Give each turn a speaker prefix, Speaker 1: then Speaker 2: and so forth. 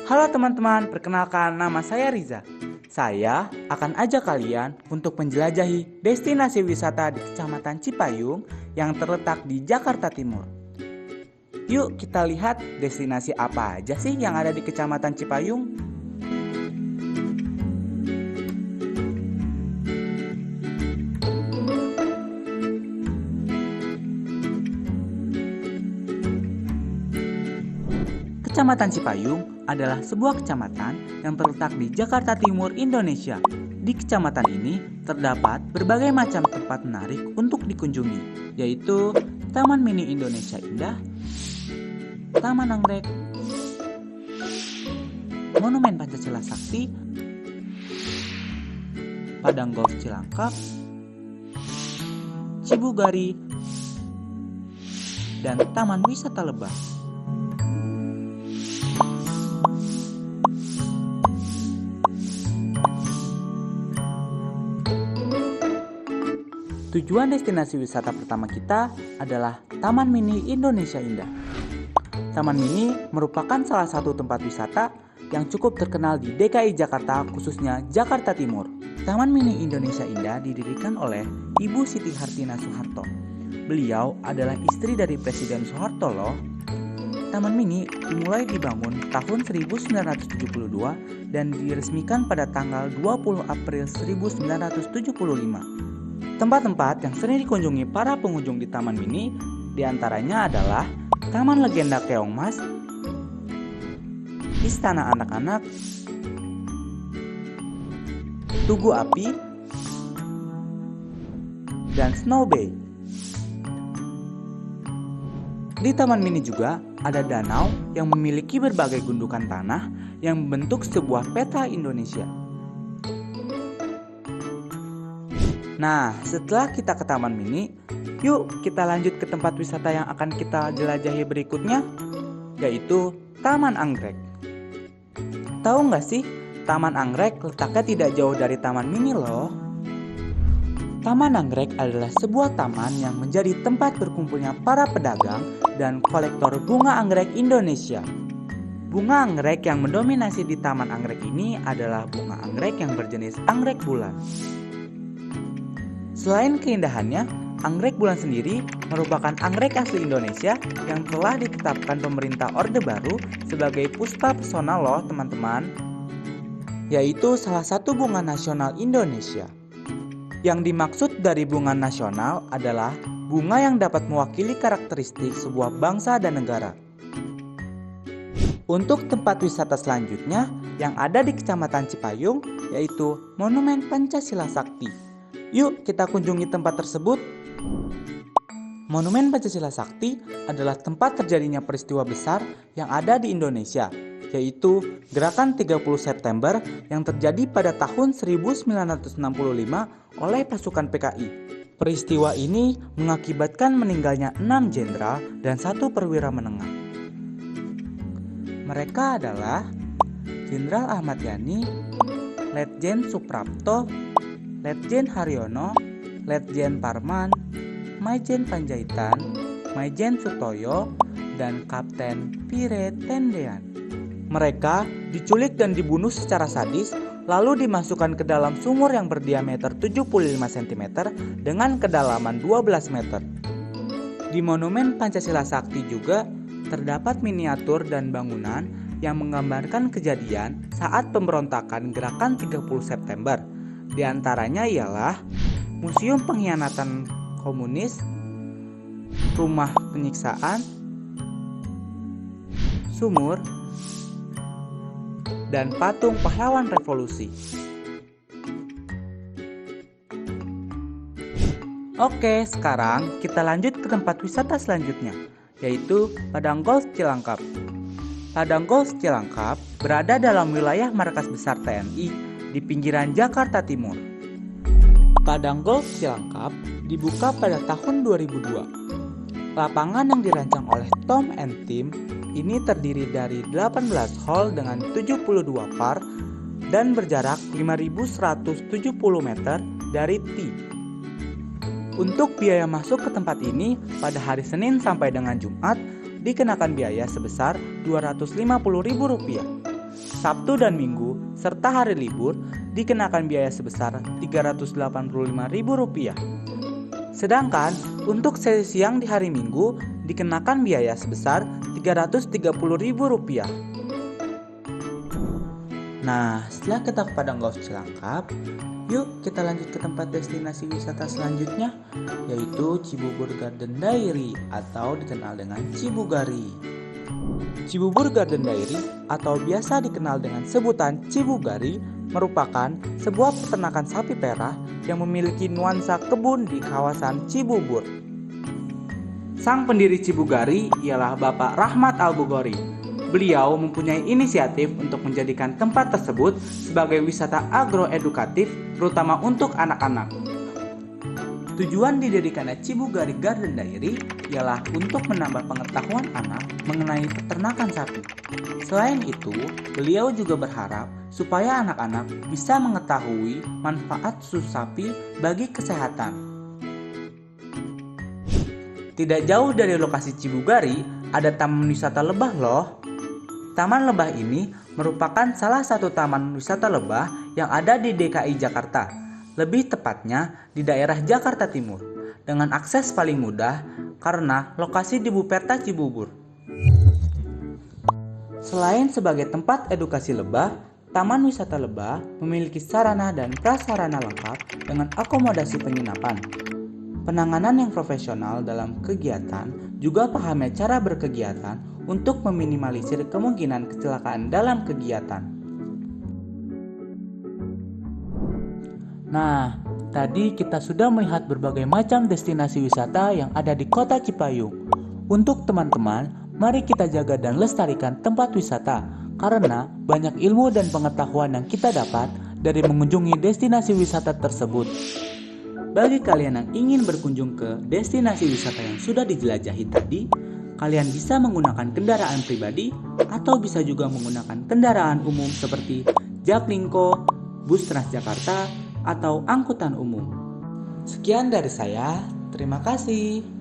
Speaker 1: Halo teman-teman, perkenalkan nama saya Riza. Saya akan ajak kalian untuk menjelajahi destinasi wisata di Kecamatan Cipayung yang terletak di Jakarta Timur. Yuk kita lihat destinasi apa aja sih yang ada di Kecamatan Cipayung. Kecamatan Cipayung adalah sebuah kecamatan yang terletak di Jakarta Timur, Indonesia. Di kecamatan ini terdapat berbagai macam tempat menarik untuk dikunjungi, yaitu Taman Mini Indonesia Indah, Taman Anggrek, Monumen Pancasila Sakti, Padang Golf Cilangkap, Cibugari, dan Taman Wisata Lebak. Tujuan destinasi wisata pertama kita adalah Taman Mini Indonesia Indah. Taman Mini merupakan salah satu tempat wisata yang cukup terkenal di DKI Jakarta, khususnya Jakarta Timur. Taman Mini Indonesia Indah didirikan oleh Ibu Siti Hartina Soeharto. Beliau adalah istri dari Presiden Soeharto loh. Taman Mini dimulai dibangun tahun 1972 dan diresmikan pada tanggal 20 April 1975. Tempat-tempat yang sering dikunjungi para pengunjung di Taman Mini diantaranya adalah Taman Legenda Keongmas, Istana Anak-anak, Tugu Api, dan Snow Bay. Di Taman Mini juga ada danau yang memiliki berbagai gundukan tanah yang membentuk sebuah peta Indonesia. Nah, setelah kita ke Taman Mini, yuk kita lanjut ke tempat wisata yang akan kita jelajahi berikutnya, yaitu Taman Anggrek. Tahu nggak sih, Taman Anggrek letaknya tidak jauh dari Taman Mini loh. Taman Anggrek adalah sebuah taman yang menjadi tempat berkumpulnya para pedagang dan kolektor bunga anggrek Indonesia. Bunga anggrek yang mendominasi di Taman Anggrek ini adalah bunga anggrek yang berjenis anggrek bulan. Selain keindahannya, anggrek bulan sendiri merupakan anggrek asli Indonesia yang telah ditetapkan pemerintah Orde Baru sebagai Puspa Pesona loh teman-teman, yaitu salah satu bunga nasional Indonesia. Yang dimaksud dari bunga nasional adalah bunga yang dapat mewakili karakteristik sebuah bangsa dan negara. Untuk tempat wisata selanjutnya yang ada di Kecamatan Cipayung yaitu Monumen Pancasila Sakti. Yuk kita kunjungi tempat tersebut. Monumen Pancasila Sakti adalah tempat terjadinya peristiwa besar yang ada di Indonesia, yaitu Gerakan 30 September yang terjadi pada tahun 1965 oleh pasukan PKI. Peristiwa ini mengakibatkan meninggalnya 6 jenderal dan 1 perwira menengah. Mereka adalah Jenderal Ahmad Yani, Letjen Suprapto, Letjen Haryono, Letjen Parman, Maijen Panjaitan, Maijen Sutoyo, dan Kapten Pire Tendean. Mereka diculik dan dibunuh secara sadis, lalu dimasukkan ke dalam sumur yang berdiameter 75 cm dengan kedalaman 12 meter. Di Monumen Pancasila Sakti juga terdapat miniatur dan bangunan yang menggambarkan kejadian saat pemberontakan Gerakan 30 September. Di antaranya ialah Museum Pengkhianatan Komunis, Rumah Penyiksaan, Sumur, dan Patung Pahlawan Revolusi. Oke, sekarang kita lanjut ke tempat wisata selanjutnya, yaitu Padang Golf Cilangkap. Padang Golf Cilangkap berada dalam wilayah markas besar TNI di pinggiran Jakarta Timur. Padang Golf Cilangkap dibuka pada tahun 2002. Lapangan yang dirancang oleh Tom and Tim ini terdiri dari 18 hole dengan 72 par dan berjarak 5.170 meter dari tee. Untuk biaya masuk ke tempat ini pada hari Senin sampai dengan Jumat dikenakan biaya sebesar Rp250.000. Sabtu dan Minggu, serta hari libur dikenakan biaya sebesar Rp385.000. Sedangkan untuk sesi siang di hari Minggu dikenakan biaya sebesar Rp330.000. Nah, setelah kita ke Padang Golf Cilangkap, yuk kita lanjut ke tempat destinasi wisata selanjutnya, yaitu Cibubur Garden Dairy atau dikenal dengan Cibugari. Cibubur Garden Dairy atau biasa dikenal dengan sebutan Cibugari merupakan sebuah peternakan sapi perah yang memiliki nuansa kebun di kawasan Cibubur. Sang pendiri Cibugari ialah Bapak Rahmat Al-Bukhari. Beliau mempunyai inisiatif untuk menjadikan tempat tersebut sebagai wisata agroedukatif, terutama untuk anak-anak. Tujuan didirikannya Cibugari Garden Dairy ialah untuk menambah pengetahuan anak mengenai peternakan sapi. Selain itu, beliau juga berharap supaya anak-anak bisa mengetahui manfaat susu sapi bagi kesehatan. Tidak jauh dari lokasi Cibugari, ada Taman Wisata Lebah loh. Taman Lebah ini merupakan salah satu taman wisata lebah yang ada di DKI Jakarta, lebih tepatnya di daerah Jakarta Timur, dengan akses paling mudah karena lokasi di Buperta Cibubur. Selain sebagai tempat edukasi lebah, Taman Wisata Lebah memiliki sarana dan prasarana lengkap dengan akomodasi penginapan, penanganan yang profesional dalam kegiatan, juga pahamnya cara berkegiatan untuk meminimalisir kemungkinan kecelakaan dalam kegiatan. Nah, tadi kita sudah melihat berbagai macam destinasi wisata yang ada di Kota Cipayung. Untuk teman-teman, mari kita jaga dan lestarikan tempat wisata, karena banyak ilmu dan pengetahuan yang kita dapat dari mengunjungi destinasi wisata tersebut. Bagi kalian yang ingin berkunjung ke destinasi wisata yang sudah dijelajahi tadi, kalian bisa menggunakan kendaraan pribadi atau bisa juga menggunakan kendaraan umum seperti Jaklingko, bus Transjakarta, atau angkutan umum. Sekian dari saya, terima kasih.